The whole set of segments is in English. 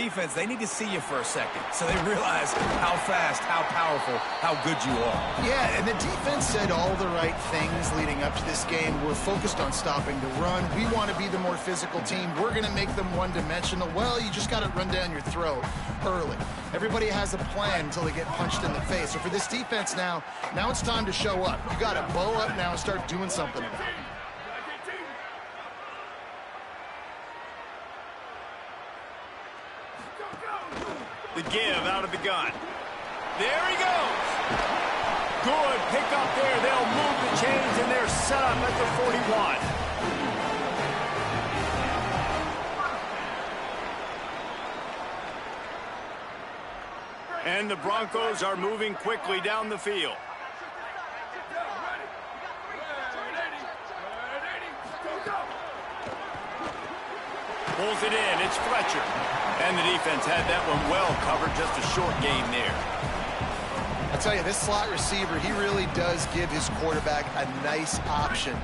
defense, they need to see you for a second so they realize how fast, how powerful, how good you are. Yeah, and the defense said all the right things leading up to this game. We're focused on stopping the run. We want to be the more physical team. We're going to make them one-dimensional. Well, you just got to run down your throat early. Everybody has a plan until they get punched in the face. So for this defense now it's time to show up. You got to bow up now and start doing something about it. The give out of the gun. There he goes. Good pick up there. They'll move the chains, and they're set up at the 41. And the Broncos are moving quickly down the field. Pulls it in. It's Fletcher. And the defense had that one well covered. Just a short gain there. I'll tell you, this slot receiver, he really does give his quarterback a nice option.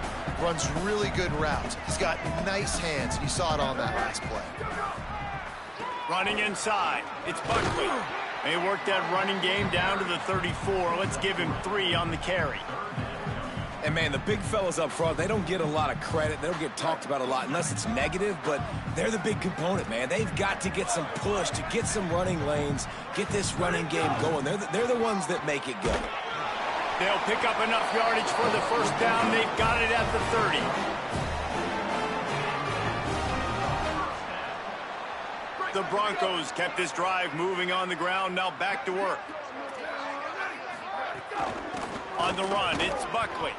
Runs really good routes. He's got nice hands. You saw it on that last play. Running inside. It's Buckley. They worked that running game down to the 34. Let's give him 3 on the carry. And, man, the big fellas up front, they don't get a lot of credit. They don't get talked about a lot unless it's negative, but they're the big component, man. They've got to get some push, to get some running lanes, get this running game going. They're the ones that make it go. They'll pick up enough yardage for the first down. They've got it at the 30. The Broncos kept this drive moving on the ground. Now back to work. On the run, it's Buckley.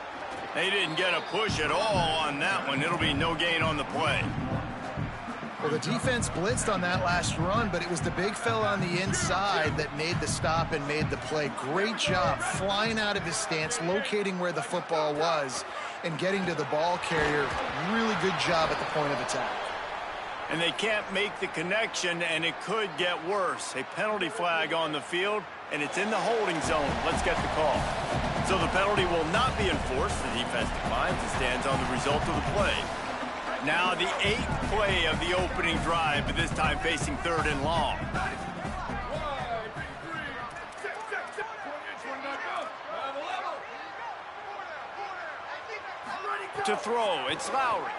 They didn't get a push at all on that one. It'll be no gain on the play. Well, the defense blitzed on that last run, but it was the big fella on the inside that made the stop and made the play. Great job flying out of his stance, locating where the football was, and getting to the ball carrier. Really good job at the point of attack. And they can't make the connection, and it could get worse. A penalty flag on the field, and it's in the holding zone. Let's get the call. So the penalty will not be enforced. The defense declines and stands on the result of the play. Now the 8th play of the opening drive, but this time facing 3rd and long. To throw, it's Lowry.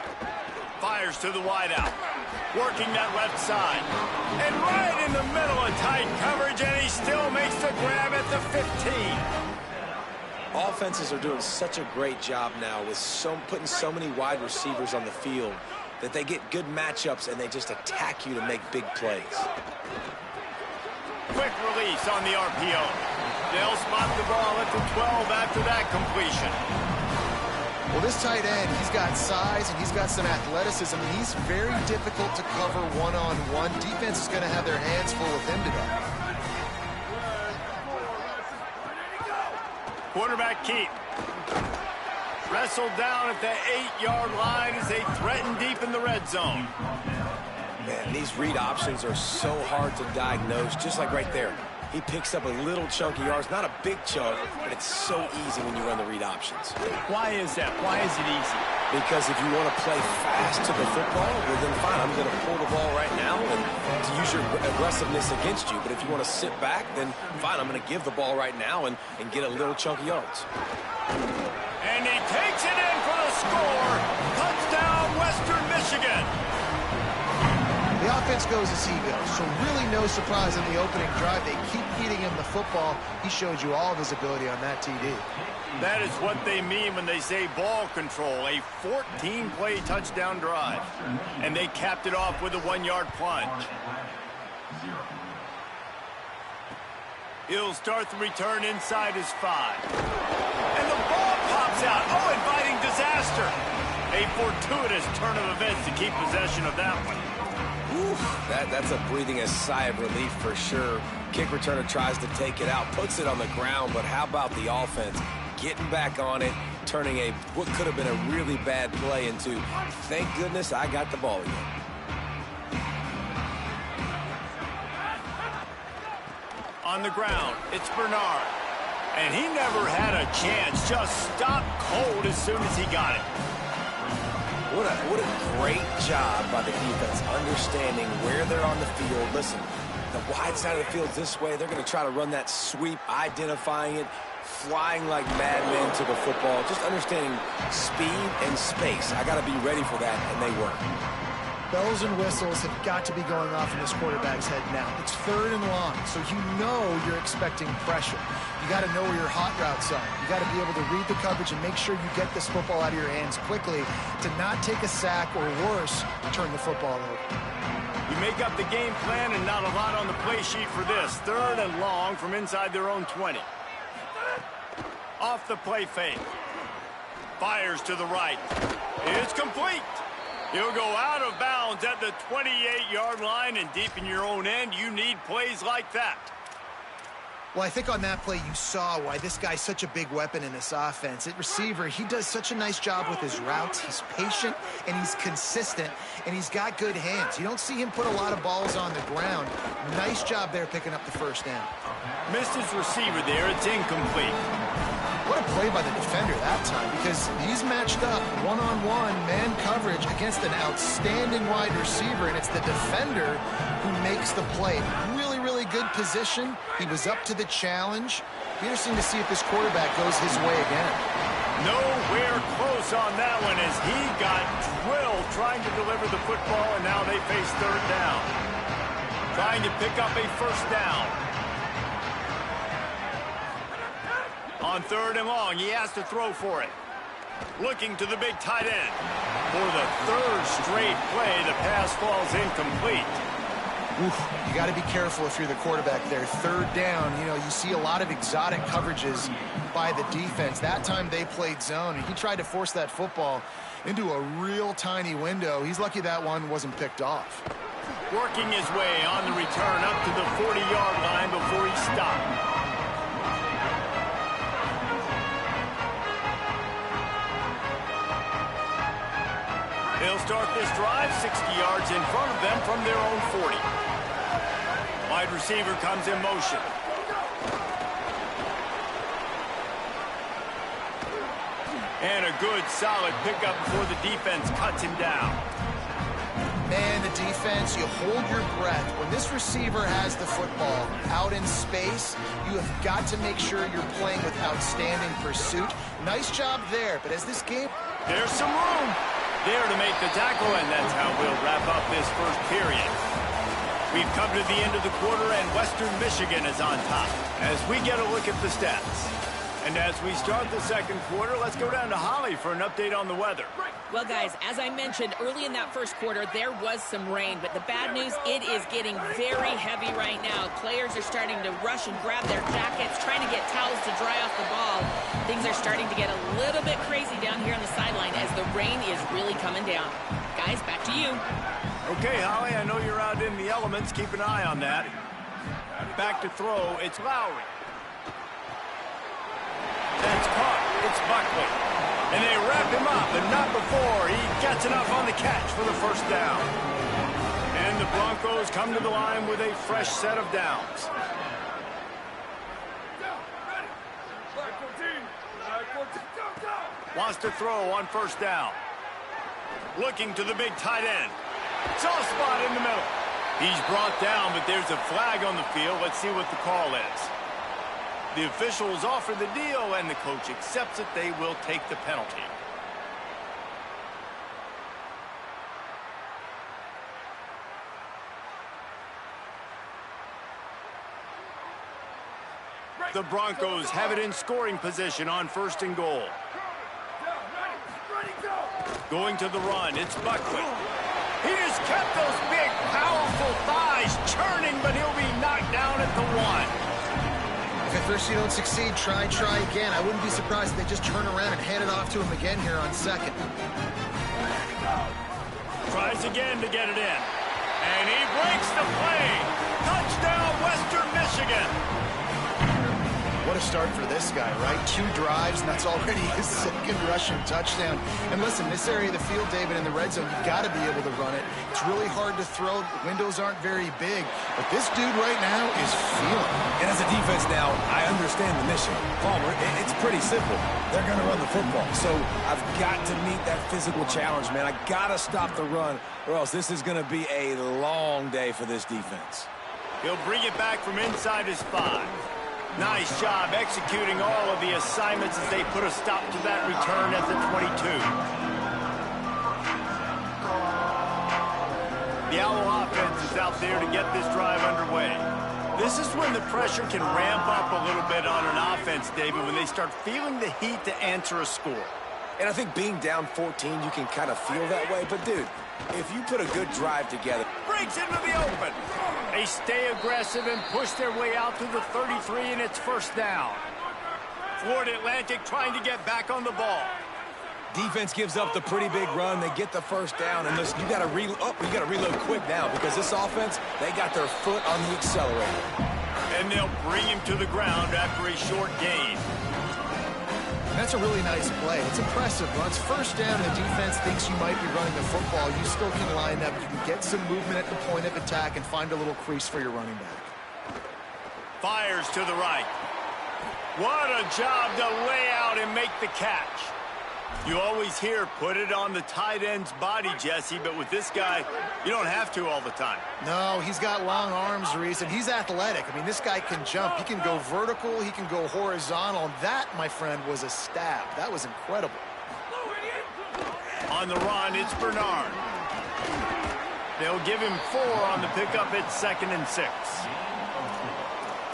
Fires to the wideout. Working that left side. And right in the middle of tight coverage, and he still makes the grab at the 15. Offenses are doing such a great job now with putting so many wide receivers on the field that they get good matchups and they just attack you to make big plays. Quick release on the RPO. They'll spot the ball at the 12 after that completion. Well, this tight end, he's got size and he's got some athleticism, and he's very difficult to cover one-on-one. Defense is going to have their hands full with him today. Quarterback keep. Wrestled down at the 8-yard line as they threaten deep in the red zone. Man, these read options are so hard to diagnose, just like right there. He picks up a little chunk of yards, not a big chunk, but it's so easy when you run the read options. Why is that? Why is it easy? Because if you want to play fast to the football, well then fine, I'm going to pull the ball right now and to use your aggressiveness against you. But if you want to sit back, then fine, I'm going to give the ball right now and get a little chunk of yards. And he takes it in for the score. Touchdown, Western Michigan. The offense goes as he goes, so really no surprise in the opening drive. They keep feeding him the football. He showed you all of his ability on that TD. That is what they mean when they say ball control, a 14-play touchdown drive. And they capped it off with a 1-yard plunge. He'll start the return inside his 5. And the ball pops out. Oh, inviting disaster. A fortuitous turn of events to keep possession of that one. Oof, that's a breathing a sigh of relief for sure. Kick returner tries to take it out, puts it on the ground, but how about the offense getting back on it, turning what could have been a really bad play into, thank goodness I got the ball again. On the ground, it's Bernard. And he never had a chance, just stopped cold as soon as he got it. What a great job by the defense, understanding where they're on the field. Listen, the wide side of the field this way. They're going to try to run that sweep, identifying it, flying like madmen to the football, just understanding speed and space. I got to be ready for that, and they were. Bells and whistles have got to be going off in this quarterback's head now. It's 3rd and long, so you know you're expecting pressure. You got to know where your hot routes are. You got to be able to read the coverage and make sure you get this football out of your hands quickly to not take a sack or worse, turn the football over. You make up the game plan and not a lot on the play sheet for this. 3rd and long from inside their own 20. Off the play fake. Fires to the right. It's complete. He'll go out of bounds at the 28-yard line, and deep in your own end, you need plays like that. Well, I think on that play you saw why this guy's such a big weapon in this offense. At receiver, he does such a nice job with his routes. He's patient, and he's consistent, and he's got good hands. You don't see him put a lot of balls on the ground. Nice job there picking up the first down. Missed his receiver there. It's incomplete. What a play by the defender that time, because he's matched up one-on-one man coverage against an outstanding wide receiver, and it's the defender who makes the play. Really, really good position. He was up to the challenge. Be interesting to see if this quarterback goes his way again. Nowhere close on that one as he got drilled trying to deliver the football, and now they face 3rd down. Trying to pick up a first down. On 3rd and long, he has to throw for it. Looking to the big tight end. For the 3rd straight play, the pass falls incomplete. Oof, you got to be careful if you're the quarterback there. 3rd down, you know, you see a lot of exotic coverages by the defense. That time they played zone, and he tried to force that football into a real tiny window. He's lucky that one wasn't picked off. Working his way on the return up to the 40-yard line before he stopped. They'll start this drive 60 yards in front of them from their own 40. Wide receiver comes in motion. And a good, solid pickup before the defense cuts him down. Man, the defense, you hold your breath. When this receiver has the football out in space, you have got to make sure you're playing with outstanding pursuit. Nice job there, but as this game... There's some room there to make the tackle, and that's how we'll wrap up this first period. We've come to the end of the quarter, and Western Michigan is on top as we get a look at the stats. And as we start the second quarter, let's go down to Holly for an update on the weather. Well, guys, as I mentioned early in that first quarter, there was some rain, but the bad news, it is getting very heavy right now. Players are starting to rush and grab their jackets, trying to get towels to dry off the ball. Things are starting to get a little bit crazy down here on the sideline as the rain is really coming down. Guys, back to you. Okay, Holly, I know you're out in the elements. Keep an eye on that. Back to throw, it's Lowry. That's caught. It's Buckley. And they wrap him up, and not before he gets enough on the catch for the first down. And the Broncos come to the line with a fresh set of downs. Wants to throw on first down. Looking to the big tight end. Soft spot in the middle. He's brought down, but there's a flag on the field. Let's see what the call is. The officials offer the deal, and the coach accepts it. They will take the penalty. The Broncos have it in scoring position on 1st and goal. Going to the run, it's Buckley. He just kept those big, powerful thighs churning, but he'll be knocked down at the 1. If at first you don't succeed, try again. I wouldn't be surprised if they just turn around and hand it off to him again here on 2nd. Tries again to get it in. And he breaks the play. Touchdown, Western Michigan. What a start. start for this guy, right? 2 drives, and that's already his second rushing touchdown. And listen, this area of the field, David, in the red zone, you've got to be able to run it. It's really hard to throw. The windows aren't very big. But this dude right now is feeling it. And as a defense now, I understand the mission. Palmer, it's pretty simple. They're going to run the football. So I've got to meet that physical challenge, man. I got to stop the run, or else this is going to be a long day for this defense. He'll bring it back from inside his 5. Nice job executing all of the assignments as they put a stop to that return at the 22. The Owl offense is out there to get this drive underway. This is when the pressure can ramp up a little bit on an offense, David, when they start feeling the heat to answer a score. And I think being down 14, you can kind of feel that way. But, dude, if you put a good drive together. Breaks into the open. They stay aggressive and push their way out to the 33, and it's first down. Florida Atlantic trying to get back on the ball. Defense gives up the pretty big run. They get the first down, and listen, you got to reload quick now because this offense, they got their foot on the accelerator. And they'll bring him to the ground after a short gain. That's a really nice play. It's impressive. Once first down and the defense thinks you might be running the football, you still can line up. You can get some movement at the point of attack and find a little crease for your running back. Fires to the right. What a job to lay out and make the catch. You always hear put it on the tight end's body, Jesse, but with this guy, you don't have to all the time. No, he's got long arms, Reese, and he's athletic. I mean, this guy can jump. He can go vertical. He can go horizontal. And that, my friend, was a stab. That was incredible. On the run, it's Bernard. They'll give him 4 on the pickup at 2nd and 6.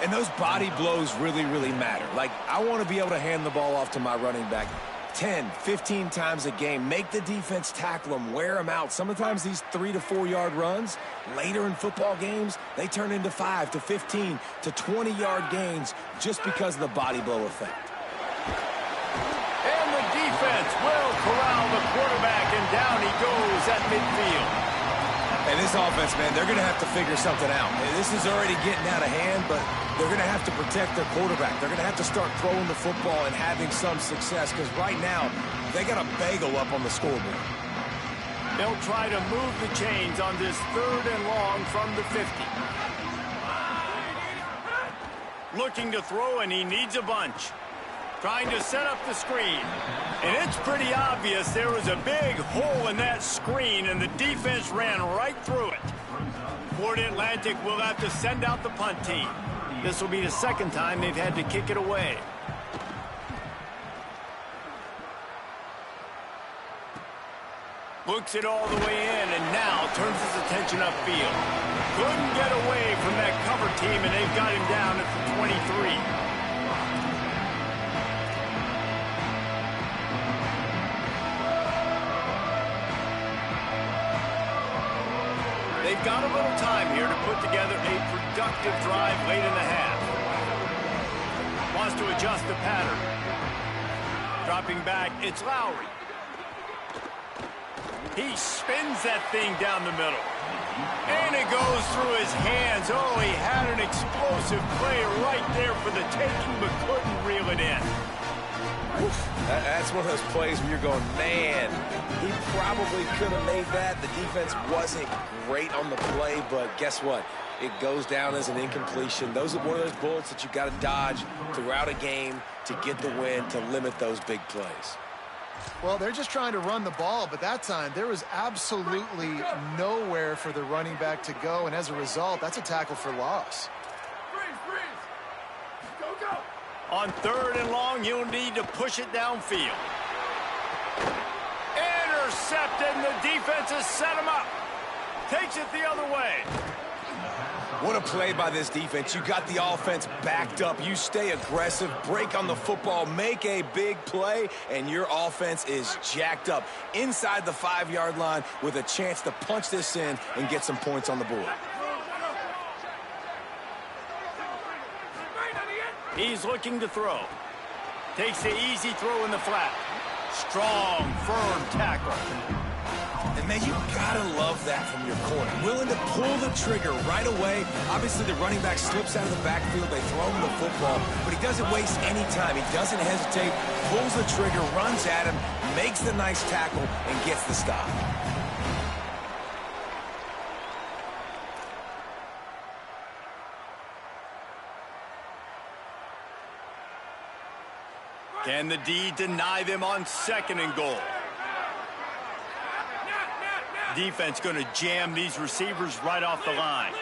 And those body blows really, really matter. Like, I want to be able to hand the ball off to my running back 10, 15 times a game. Make the defense tackle them, wear them out. Sometimes these 3 to 4 yard runs, later in football games, they turn into 5 to 15 to 20 yard gains just because of the body blow effect. And the defense will corral the quarterback, and down he goes at midfield. And this offense, man, they're going to have to figure something out. This is already getting out of hand, but they're going to have to protect their quarterback. They're going to have to start throwing the football and having some success because right now they got a bagel up on the scoreboard. They'll try to move the chains on this 3rd and long from the 50. Looking to throw, and he needs a bunch. Trying to set up the screen. And it's pretty obvious there was a big hole in that screen, and the defense ran right through it. Florida Atlantic will have to send out the punt team. This will be the 2nd time they've had to kick it away. Looks it all the way in, and now turns his attention upfield. Couldn't get away from that cover team, and they've got him down at the 23. They've got a little time here to put together a productive drive late in the half. Wants to adjust the pattern. Dropping back, it's Lowry. He spins that thing down the middle. And it goes through his hands. Oh, he had an explosive play right there for the taking, but couldn't reel it in. That's one of those plays where you're going, man, he probably could have made that. The defense wasn't great on the play, but guess what? It goes down as an incompletion. Those are one of those bullets that you got to dodge throughout a game to get the win, to limit those big plays. Well, they're just trying to run the ball, but that time there was absolutely nowhere for the running back to go, and as a result, that's a tackle for loss. On 3rd and long, you'll need to push it downfield. Intercepted, and the defense has set him up. Takes it the other way. What a play by this defense. You got the offense backed up. You stay aggressive, break on the football, make a big play, and your offense is jacked up inside the 5 yard line with a chance to punch this in and get some points on the board. He's looking to throw. Takes the easy throw in the flat. Strong, firm tackle. And Man, you gotta love that from your corner. Willing to pull the trigger right away. Obviously, the running back slips out of the backfield. They throw him the football, but he doesn't waste any time. He doesn't hesitate, pulls the trigger, runs at him, makes the nice tackle, and gets the stop. Can the D deny them on 2nd and goal? Defense going to jam these receivers right off the line.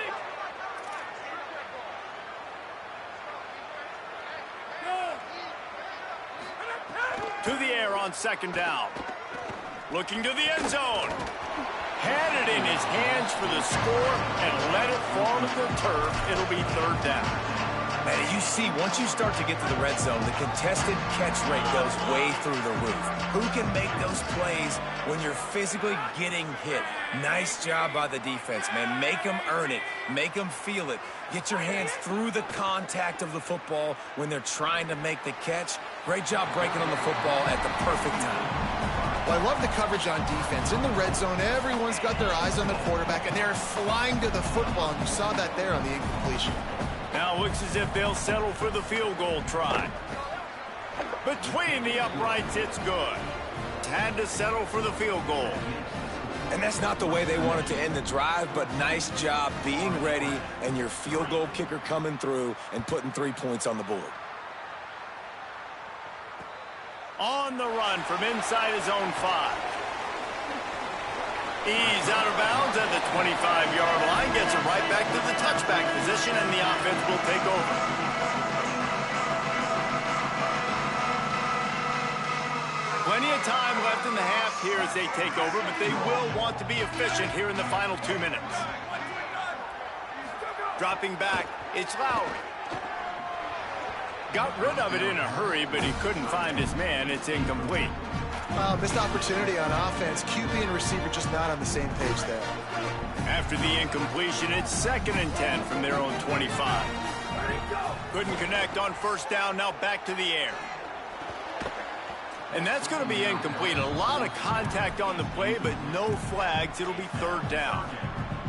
To the air on 2nd down. Looking to the end zone. Had it in his hands for the score and let it fall to the turf. It'll be 3rd down. And you see, once you start to get to the red zone, the contested catch rate goes way through the roof. Who can make those plays when you're physically getting hit? Nice job by the defense, man. Make them earn it. Make them feel it. Get your hands through the contact of the football when they're trying to make the catch. Great job breaking on the football at the perfect time. Well, I love the coverage on defense. In the red zone, everyone's got their eyes on the quarterback, and they're flying to the football, and you saw that there on the incompletion. Now it looks as if they'll settle for the field goal try. Between the uprights, it's good. Had to settle for the field goal. And that's not the way they wanted to end the drive, but nice job being ready and your field goal kicker coming through and putting 3 points on the board. On the run from inside his own 5. He's out of bounds at the 25-yard line, gets it right back to the touchback position, and the offense will take over. Plenty of time left in the half here as they take over, but they will want to be efficient here in the final 2 minutes. Dropping back, it's Lowry. Got rid of it in a hurry, but he couldn't find his man. It's incomplete. Missed opportunity on offense. QB and receiver just not on the same page there. After the incompletion, it's 2nd and 10 from their own 25. Couldn't connect on 1st down, now back to the air. And that's going to be incomplete. A lot of contact on the play, but no flags. It'll be 3rd down.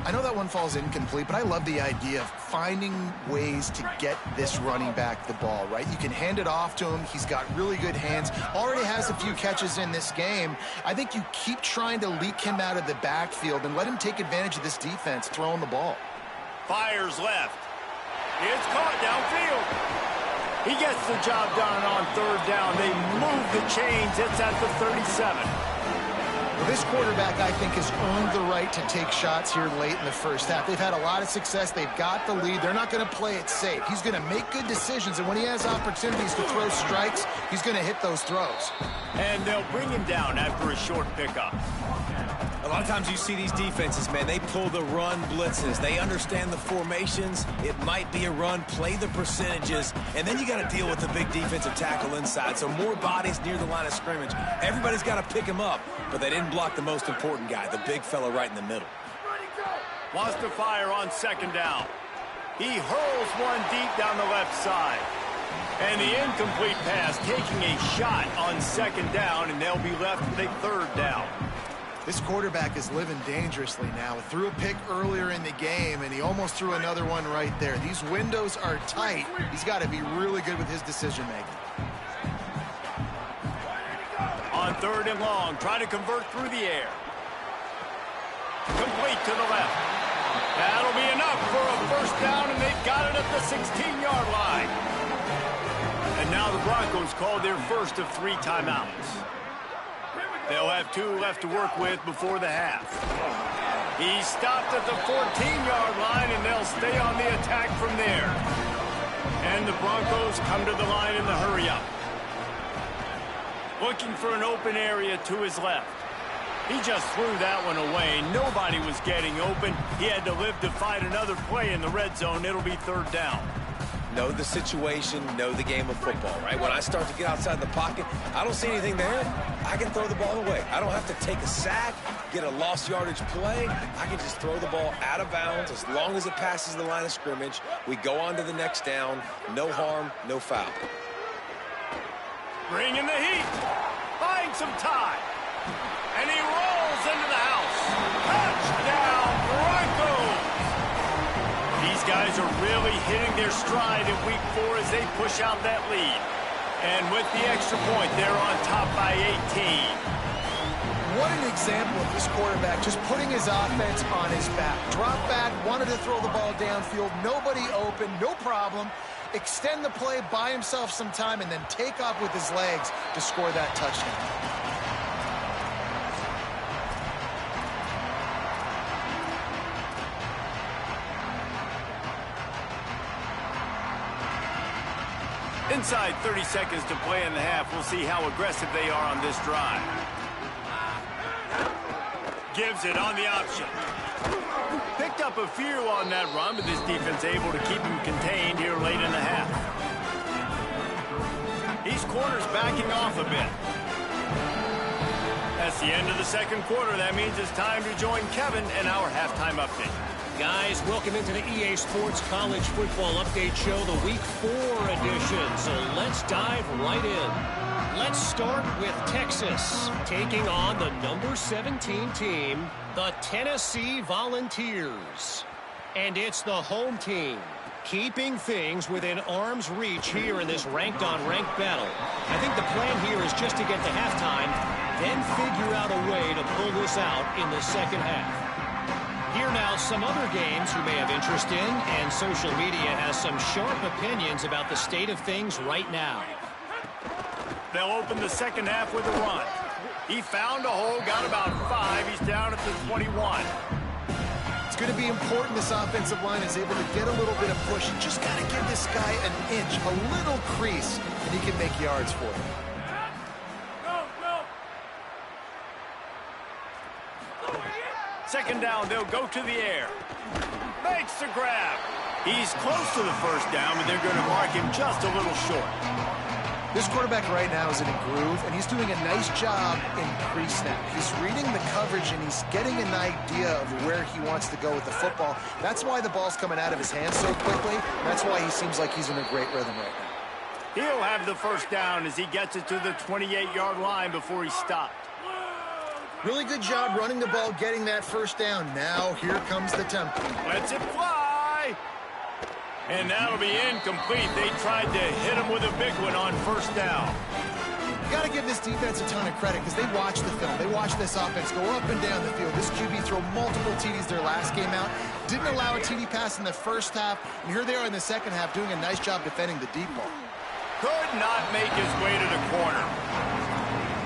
I know that one falls incomplete, but I love the idea of finding ways to get this running back the ball, right? You can hand it off to him. He's got really good hands. Already has a few catches in this game. I think you keep trying to leak him out of the backfield and let him take advantage of this defense throwing the ball. Fires left. It's caught downfield. He gets the job done on 3rd down. They move the chains. It's at the 37. Well, this quarterback, I think, has earned the right to take shots here late in the first half. They've had a lot of success. They've got the lead. They're not going to play it safe. He's going to make good decisions, and when he has opportunities to throw strikes, he's going to hit those throws. And they'll bring him down after a short pickup. A lot of times you see these defenses, man, they pull the run blitzes. They understand the formations. It might be a run, play the percentages, and then you got to deal with the big defensive tackle inside. So more bodies near the line of scrimmage. Everybody's got to pick him up, but they didn't block the most important guy, the big fella right in the middle. Wants to fire on 2nd down. He hurls one deep down the left side. And the incomplete pass taking a shot on 2nd down, and they'll be left with a 3rd down. This quarterback is living dangerously now. Threw a pick earlier in the game, and he almost threw another one right there. These windows are tight. He's got to be really good with his decision-making. On 3rd and long, trying to convert through the air. Complete to the left. That'll be enough for a 1st down, and they've got it at the 16-yard line. And now the Broncos called their first of 3 timeouts. They'll have 2 left to work with before the half. He stopped at the 14-yard line, and they'll stay on the attack from there. And the Broncos come to the line in the hurry-up. Looking for an open area to his left. He just threw that one away. Nobody was getting open. He had to live to find another play in the red zone. It'll be 3rd down. Know the situation, know the game of football, right? When I start to get outside the pocket, I don't see anything there, I can throw the ball away. I don't have to take a sack, get a lost yardage play. I can just throw the ball out of bounds as long as it passes the line of scrimmage. We go on to the next down. No harm, no foul. Bringing the heat. Buying some time. And he rolls into the house. Touchdown, Broncos! These guys are really hitting their stride in week 4 as they push out that lead. And with the extra point, they're on top by 18. What an example of this quarterback just putting his offense on his back. Drop back, wanted to throw the ball downfield, nobody open, no problem. Extend the play, buy himself some time, and then take off with his legs to score that touchdown. Inside 30 seconds to play in the half. We'll see how aggressive they are on this drive. Gives it on the option. Picked up a few on that run, but this defense able to keep him contained here late in the half. These corners backing off a bit. That's the end of the second quarter. That means it's time to join Kevin in our halftime update. Guys, welcome into the EA Sports College Football Update Show, the Week 4 edition. So let's dive right in. Let's start with Texas, taking on the number 17 team, the Tennessee Volunteers. And it's the home team, keeping things within arm's reach here in this ranked-on-ranked battle. I think the plan here is just to get to halftime, then figure out a way to pull this out in the second half. Here now, some other games you may have interest in, and social media has some sharp opinions about the state of things right now. They'll open the second half with a run. He found a hole, got about 5. He's down at the 21. It's going to be important this offensive line is able to get a little bit of push. You just got to give this guy an inch, a little crease, and he can make yards for you. Second down, they'll go to the air. Makes the grab. He's close to the first down, but they're going to mark him just a little short. This quarterback right now is in a groove, and he's doing a nice job in pre-snap. He's reading the coverage, and he's getting an idea of where he wants to go with the football. That's why the ball's coming out of his hands so quickly. That's why he seems like he's in a great rhythm right now. He'll have the first down as he gets it to the 28-yard line before he stopped. Really good job running the ball, getting that first down. Now here comes the tempo. Lets it fly. And that'll be incomplete. They tried to hit him with a big one on first down. You got to give this defense a ton of credit because they watch the film. They watch this offense go up and down the field. This QB throw multiple TDs their last game out. Didn't allow a TD pass in the first half. And here they are in the second half doing a nice job defending the deep ball. Could not make his way to the corner.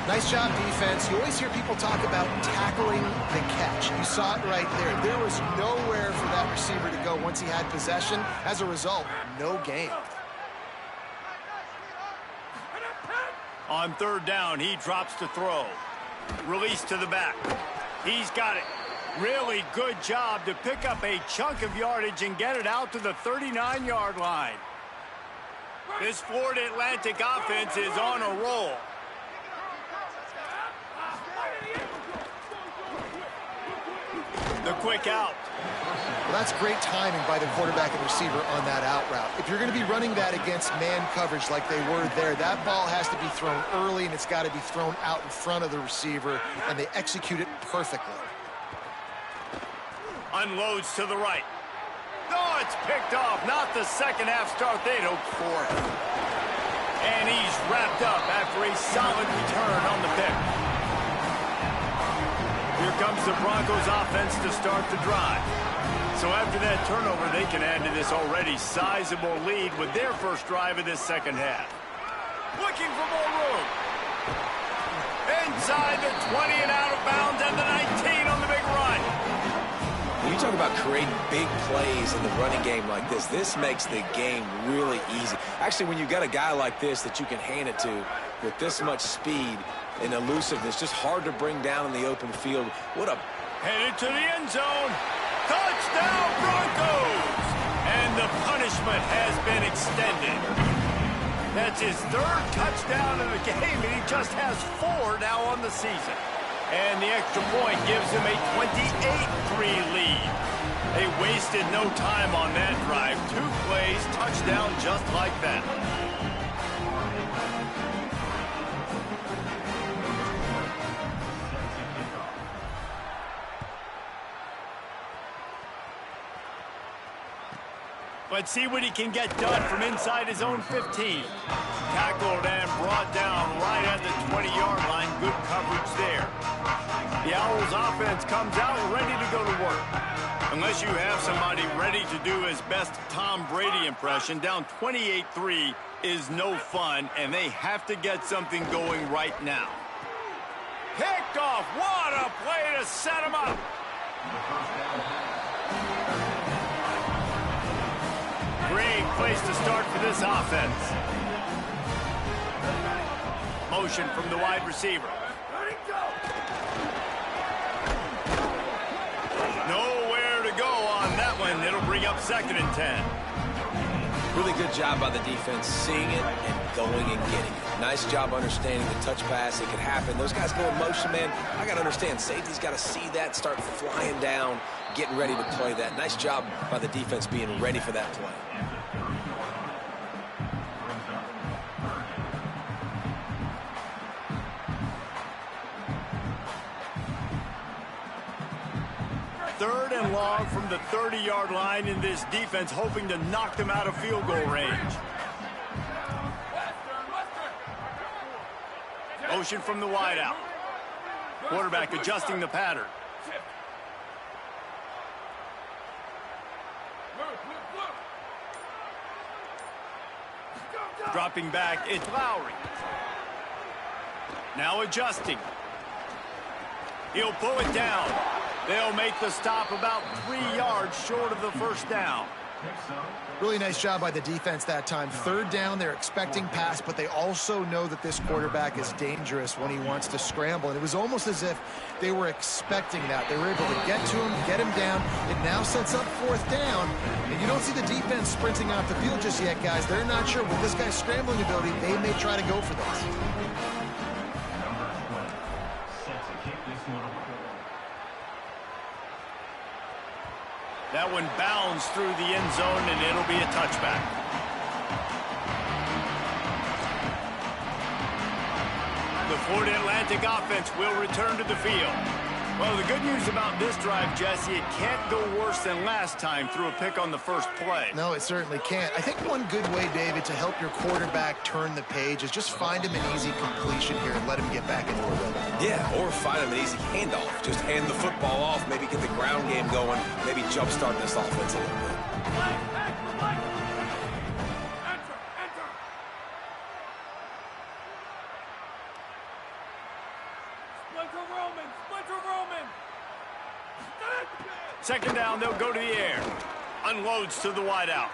Nice job, defense. You always hear people talk about tackling the catch. You saw it right there. There was nowhere for that receiver to go once he had possession. As a result, no gain. On third down, he drops to throw. Release to the back. He's got it. Really good job to pick up a chunk of yardage and get it out to the 39-yard line. This Florida Atlantic offense is on a roll. The quick out. Well, that's great timing by the quarterback and receiver on that out route. If you're going to be running that against man coverage like they were there, that ball has to be thrown early, and it's got to be thrown out in front of the receiver, and they execute it perfectly. Unloads to the right. Oh, it's picked off. Not the second half start they'd hoped for. And he's wrapped up after a solid return on the pick. Here comes the Broncos offense to start the drive. So after that turnover, they can add to this already sizable lead with their first drive of this second half. Looking for more room. Inside the 20 and out of bounds, and the 19 on the big run. When you talk about creating big plays in the running game like this makes the game really easy. Actually, when you've got a guy like this that you can hand it to with this much speed and elusiveness, just hard to bring down in the open field. What a... Headed to the end zone. Touchdown, Broncos! And the punishment has been extended. That's his third touchdown in the game, and he just has 4 now on the season. And the extra point gives him a 28-3 lead. They wasted no time on that drive. 2 plays, touchdown just like that. Let's see what he can get done from inside his own 15. Tackled and brought down right at the 20-yard line. Good coverage there. The Owls offense comes out ready to go to work. Unless you have somebody ready to do his best Tom Brady impression, down 28-3 is no fun, and they have to get something going right now. Picked off. What a play to set him up. Great place to start for this offense. Motion from the wide receiver. Nowhere to go on that one. It'll bring up 2nd and 10. Really good job by the defense, seeing it and going and getting it. Nice job understanding the touch pass. It could happen. Those guys go in motion, man. I got to understand, safety's got to see that, start flying down, getting ready to play that. Nice job by the defense being ready for that play. Third and long from the 30-yard line in this defense, hoping to knock them out of field goal range. Motion from the wideout. Quarterback adjusting the pattern. Dropping back, it's Lowry. Now adjusting. He'll pull it down. They'll make the stop about 3 yards short of the first down. Really nice job by the defense that time. 3rd down, they're expecting pass, but they also know that this quarterback is dangerous when he wants to scramble. And it was almost as if they were expecting that. They were able to get to him, get him down. It now sets up 4th down. And you don't see the defense sprinting off the field just yet, guys. They're not sure. With this guy's scrambling ability, they may try to go for this. That one bounds through the end zone, and it'll be a touchback. The Florida Atlantic offense will return to the field. Well, the good news about this drive, Jesse, it can't go worse than last time through a pick on the first play. No, it certainly can't. I think one good way, David, to help your quarterback turn the page is just find him an easy completion here and let him get back into a rhythm. Yeah, or find him an easy handoff. Just hand the football off, maybe get the ground game going, maybe jumpstart this offense a little bit. Second down, they'll go to the air. Unloads to the wideout.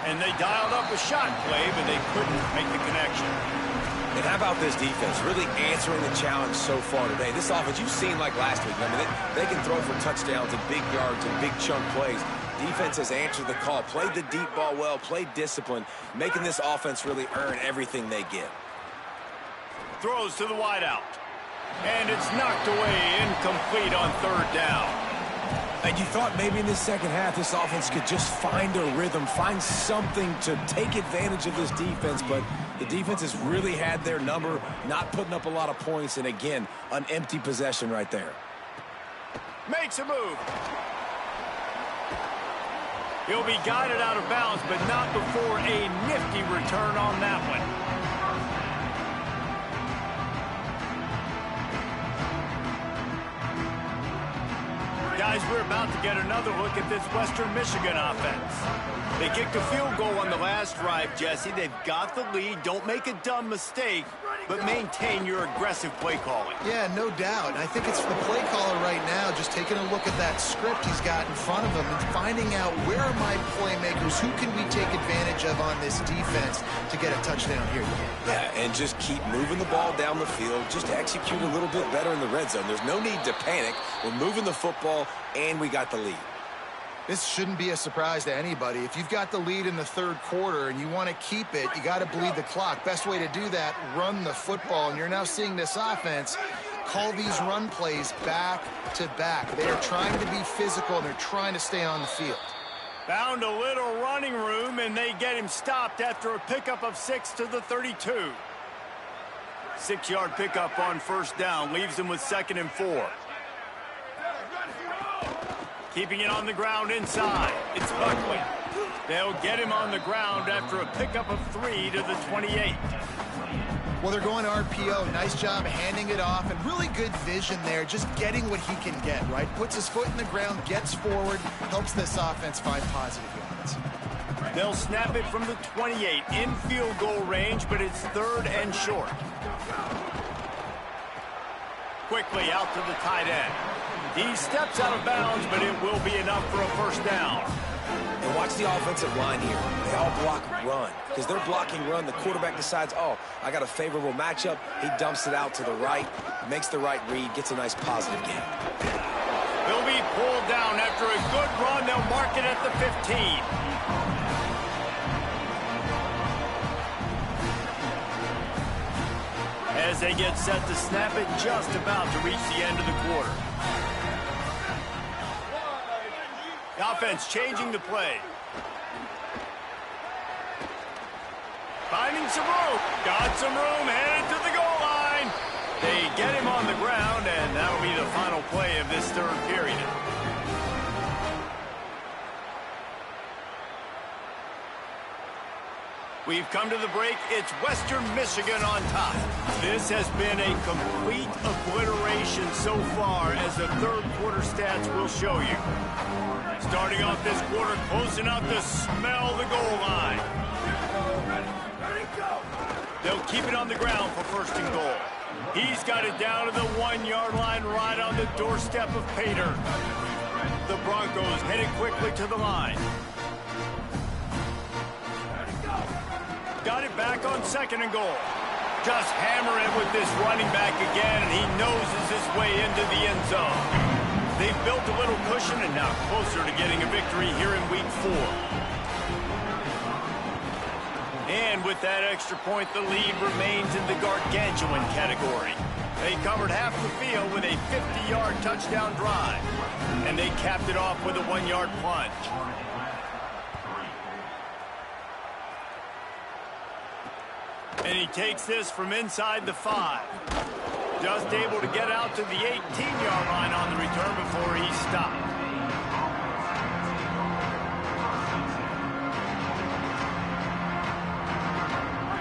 And they dialed up a shot play, but they couldn't make the connection. And how about this defense really answering the challenge so far today? This offense, you've seen like last week. I mean, they can throw for touchdowns and big yards and big chunk plays. Defense has answered the call, played the deep ball well, played discipline, making this offense really earn everything they get. Throws to the wideout. And it's knocked away, incomplete on 3rd down. And you thought maybe in the second half this offense could just find a rhythm, find something to take advantage of this defense, but the defense has really had their number, not putting up a lot of points, and again, an empty possession right there. Makes a move. He'll be guided out of bounds, but not before a nifty return on that one. Guys, we're about to get another look at this Western Michigan offense. They kicked a field goal on the last drive, Jesse. They've got the lead. Don't make a dumb mistake, but maintain your aggressive play calling. Yeah, no doubt. And I think it's the play caller right now just taking a look at that script he's got in front of him and finding out where are my playmakers, who can we take advantage of on this defense to get a touchdown here. Yeah, and just keep moving the ball down the field. Just execute a little bit better in the red zone. There's no need to panic. We're moving the football, and we got the lead. This shouldn't be a surprise to anybody. If you've got the lead in the 3rd quarter and you want to keep it, you got to bleed the clock. Best way to do that, run the football. And you're now seeing this offense call these run plays back to back. They are trying to be physical, and they're trying to stay on the field. Found a little running room, and they get him stopped after a pickup of 6 to the 32. 6-yard pickup on 1st down leaves them with 2nd and 4. Keeping it on the ground inside. It's Buckley. They'll get him on the ground after a pickup of 3 to the 28. Well, they're going to RPO. Nice job handing it off, and really good vision there, just getting what he can get, right? Puts his foot in the ground, gets forward, helps this offense find positive yards. They'll snap it from the 28 in field goal range, but it's 3rd and short. Quickly out to the tight end. He steps out of bounds, but it will be enough for a first down. And watch the offensive line here. They all block run. Because they're blocking run, the quarterback decides, oh, I got a favorable matchup. He dumps it out to the right, makes the right read, gets a nice positive gain. He'll be pulled down after a good run. They'll mark it at the 15. As they get set to snap it, just about to reach the end of the quarter. The offense changing the play. Finding some room. Got some room, headed to the goal line. They get him on the ground, and that'll be the final play of this 3rd period. We've come to the break. It's Western Michigan on top. This has been a complete obliteration so far, as the 3rd quarter stats will show you. Starting off this quarter, close enough to smell the goal line. They'll keep it on the ground for 1st and goal. He's got it down to the 1-yard line, right on the doorstep of Pater. The Broncos headed quickly to the line. Got it back on 2nd and goal. Just hammer it with this running back again, and he noses his way into the end zone. They've built a little cushion and now closer to getting a victory here in week 4. And with that extra point, the lead remains in the gargantuan category. They covered half the field with a 50-yard touchdown drive, and they capped it off with a 1-yard plunge. And he takes this from inside the 5. Just able to get out to the 18-yard line on the return before he stopped.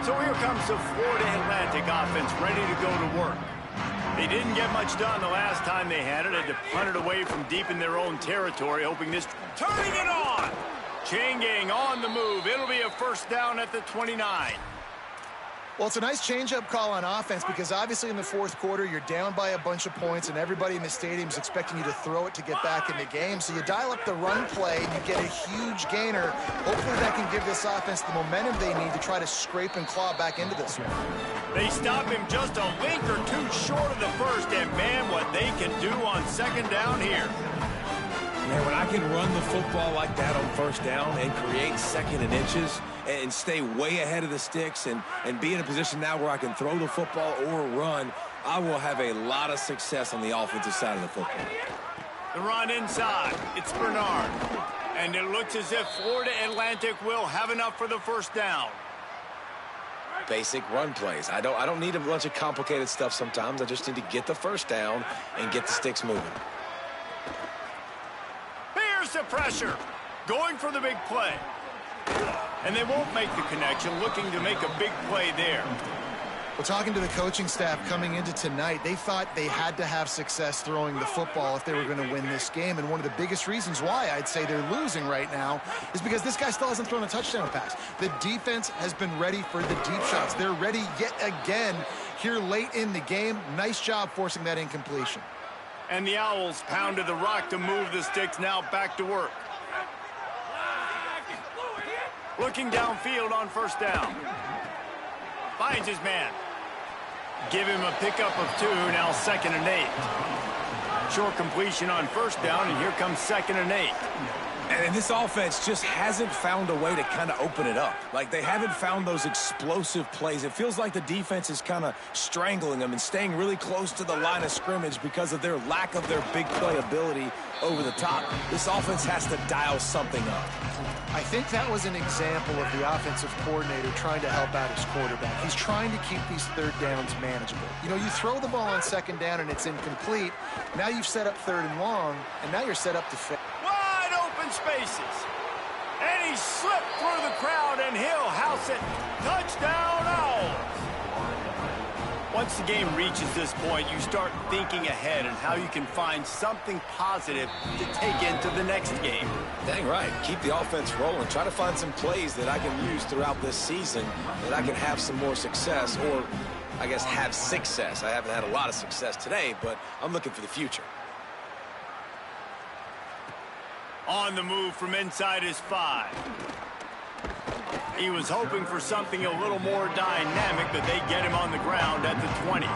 So here comes the Florida Atlantic offense ready to go to work. They didn't get much done the last time they had it. Had to punt it away from deep in their own territory, hoping this... Turning it on! NGNg on the move. It'll be a first down at the 29. Well, it's a nice change-up call on offense because obviously in the 4th quarter, you're down by a bunch of points and everybody in the stadium is expecting you to throw it to get back in the game. So you dial up the run play and you get a huge gainer. Hopefully that can give this offense the momentum they need to try to scrape and claw back into this one. They stop him just a link or two short of the first, and man, what they can do on 2nd down here. Man, when I can run the football like that on 1st down and create 2nd and inches and stay way ahead of the sticks and be in a position now where I can throw the football or run, I will have a lot of success on the offensive side of the football. The run inside. It's Bernard. And it looks as if Florida Atlantic will have enough for the first down. Basic run plays. I don't need a bunch of complicated stuff sometimes. I just need to get the first down and get the sticks moving. Here's the pressure. Going for the big play. And they won't make the connection, looking to make a big play there. Well, talking to the coaching staff coming into tonight, they thought they had to have success throwing the football if they were going to win this game. And one of the biggest reasons why I'd say they're losing right now is because this guy still hasn't thrown a touchdown pass. The defense has been ready for the deep shots. They're ready yet again here late in the game. Nice job forcing that incompletion. And the Owls pounded the rock to move the sticks, now back to work. Looking downfield on first down. Finds his man. Give him a pickup of 2, now 2nd and 8. Short completion on first down, and here comes 2nd and 8. And this offense just hasn't found a way to kind of open it up. Like, they haven't found those explosive plays. It feels like the defense is kind of strangling them and staying really close to the line of scrimmage because of their lack of their big play ability over the top. This offense has to dial something up. I think that was an example of the offensive coordinator trying to help out his quarterback. He's trying to keep these 3rd downs manageable. You know, you throw the ball on 2nd down and it's incomplete. Now you've set up 3rd and long, and now you're set up to fail. Wide open spaces. And he slipped through the crowd, and he'll house it. Touchdown, Owls! Once the game reaches this point, you start thinking ahead and how you can find something positive to take into the next game. Dang right. Keep the offense rolling. Try to find some plays that I can use throughout this season that I can have some more success, or I guess have success. I haven't had a lot of success today, but I'm looking for the future. On the move from inside his 5. He was hoping for something a little more dynamic, but they get him on the ground at the 20.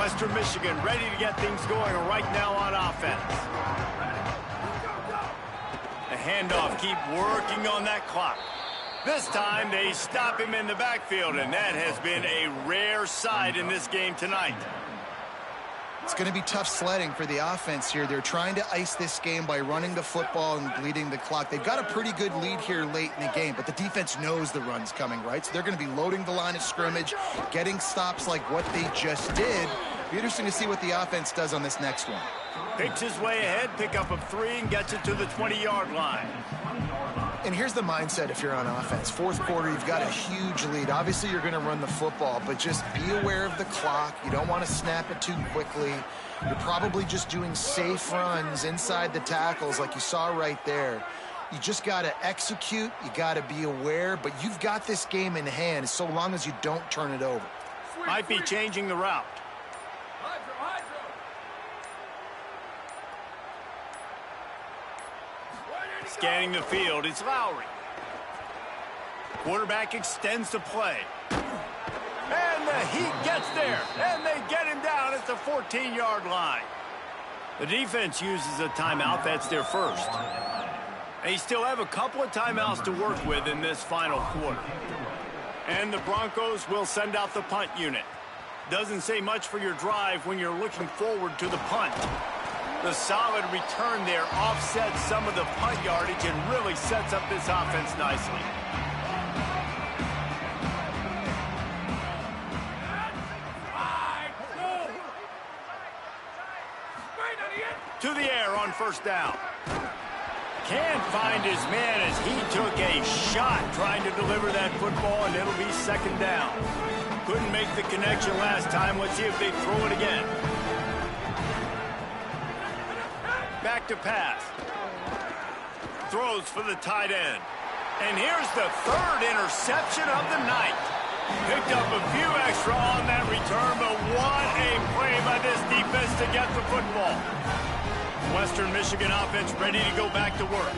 Western Michigan ready to get things going right now on offense. The handoff, keep working on that clock. This time they stop him in the backfield, and that has been a rare sight in this game tonight. It's going to be tough sledding for the offense here. They're trying to ice this game by running the football and bleeding the clock. They've got a pretty good lead here late in the game, but the defense knows the run's coming, right? So they're going to be loading the line of scrimmage, getting stops like what they just did. Be interesting to see what the offense does on this next one. Picks his way ahead, pickup of 3, and gets it to the 20-yard line. And here's the mindset if you're on offense. Fourth quarter, you've got a huge lead. Obviously, you're going to run the football, but just be aware of the clock. You don't want to snap it too quickly. You're probably just doing safe runs inside the tackles like you saw right there. You just got to execute. You got to be aware, but you've got this game in hand so long as you don't turn it over. Might be changing the route. Scanning the field, it's Lowry. Quarterback extends the play. And the heat gets there, and they get him down at the 14-yard line. The defense uses a timeout. That's their first. They still have a couple of timeouts to work with in this final quarter. And the Broncos will send out the punt unit. Doesn't say much for your drive when you're looking forward to the punt. The solid return there offsets some of the punt yardage and really sets up this offense nicely. To the air on first down. Can't find his man as he took a shot trying to deliver that football, and it'll be second down. Couldn't make the connection last time. Let's see if they throw it again. Back to pass. Throws for the tight end. And here's the third interception of the night. Picked up a few extra on that return, but what a play by this defense to get the football. Western Michigan offense ready to go back to work.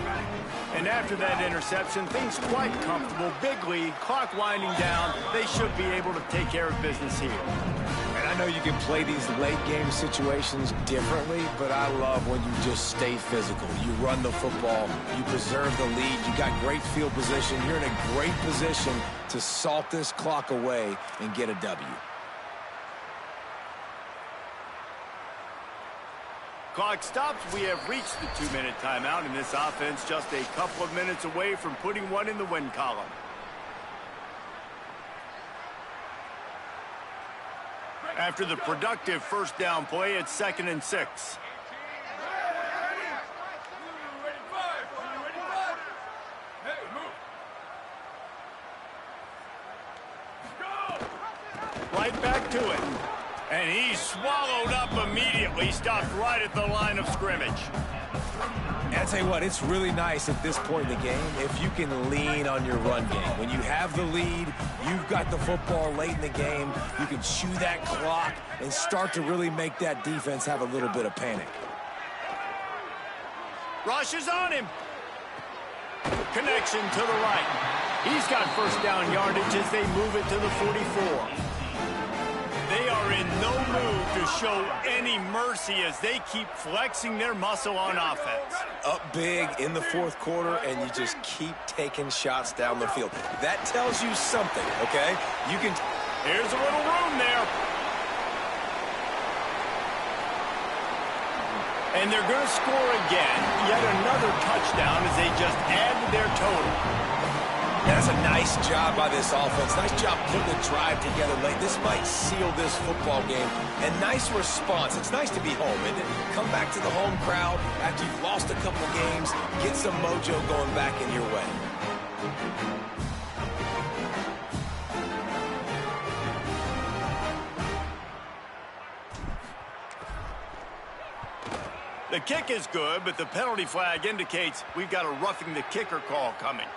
And after that interception, things quite comfortable. Big lead, clock winding down. They should be able to take care of business here. And I know you can play these late game situations differently, but I love when you just stay physical. You run the football, you preserve the lead, you got great field position. You're in a great position to salt this clock away and get a W. Clock stops. We have reached the 2-minute timeout, and this offense just a couple of minutes away from putting one in the win column. After the productive first down play, it's 2nd and 6. Right back to it. And he's swallowed up immediately, stopped right at the line of scrimmage. And I tell you what, it's really nice at this point in the game if you can lean on your run game. When you have the lead, you've got the football late in the game, you can chew that clock and start to really make that defense have a little bit of panic. Rush is on him. Connection to the right. He's got first down yardage as they move it to the 44. They are in no mood to show any mercy as they keep flexing their muscle on offense. Up big in the fourth quarter, and you just keep taking shots down the field. That tells you something, okay? You can. Here's a little room there. And they're going to score again. Yet another touchdown as they just add to their total. That's a nice job by this offense. Nice job putting the drive together late. This might seal this football game. And nice response. It's nice to be home, isn't it? Come back to the home crowd after you've lost a couple games. Get some mojo going back in your way. The kick is good, but the penalty flag indicates we've got a roughing the kicker call coming.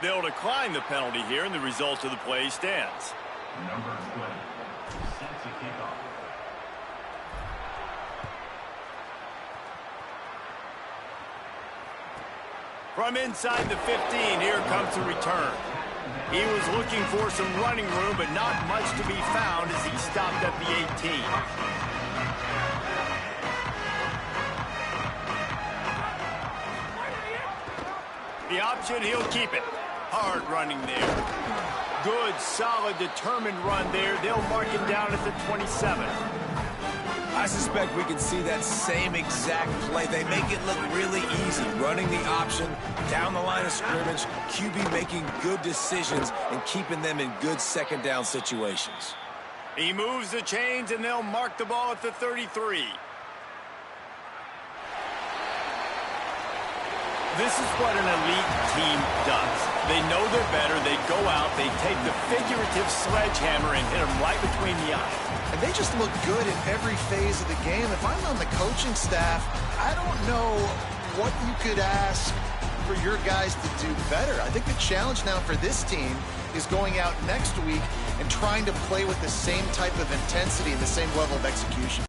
They'll decline the penalty here, and the result of the play stands. Number 20, sets a kickoff. From inside the 15, here comes the return. He was looking for some running room, but not much to be found as he stopped at the 18. The option, he'll keep it. Hard running there. Good, solid, determined run there. They'll mark him down at the 27. I suspect we can see that same exact play. They make it look really easy. Running the option, down the line of scrimmage, QB making good decisions and keeping them in good second down situations. He moves the chains, and they'll mark the ball at the 33. This is what an elite team does. They know they're better. They go out. They take the figurative sledgehammer and hit them right between the eyes. And they just look good in every phase of the game. If I'm on the coaching staff, I don't know what you could ask for your guys to do better. I think the challenge now for this team is going out next week and trying to play with the same type of intensity and the same level of execution.